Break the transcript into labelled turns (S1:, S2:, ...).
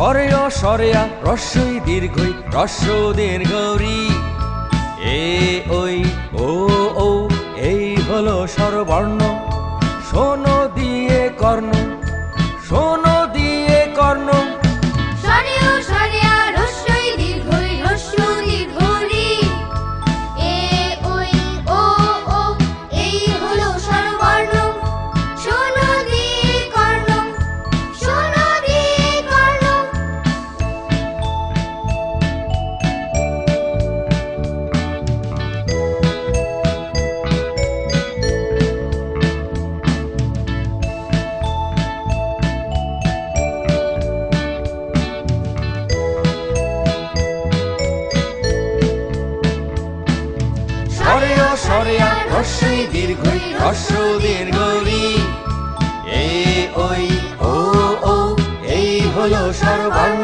S1: সরেয় সরেয়া রস্যই দীর্ঘই রস্য দীর্ঘরি এ ওই ও ও এই হলো স্বরবর্ণ শোনো দিয়ে কর্ণ শোনো দিয়ে কর্ণ
S2: সরেয় সরেয়া রস্যই দীর্ঘই রস্য দীর্ঘরি এ ওই ও ও এই হলো স্বরবর্ণ শোনো দিয়ে কর্ণ শোনো দিয়ে কর্ণ।
S1: সরেয় সরেয়া রস্যই দীর্ঘই রস্য দীর্ঘরি এ ওই ও ও এই হলো স্বরবর্ণ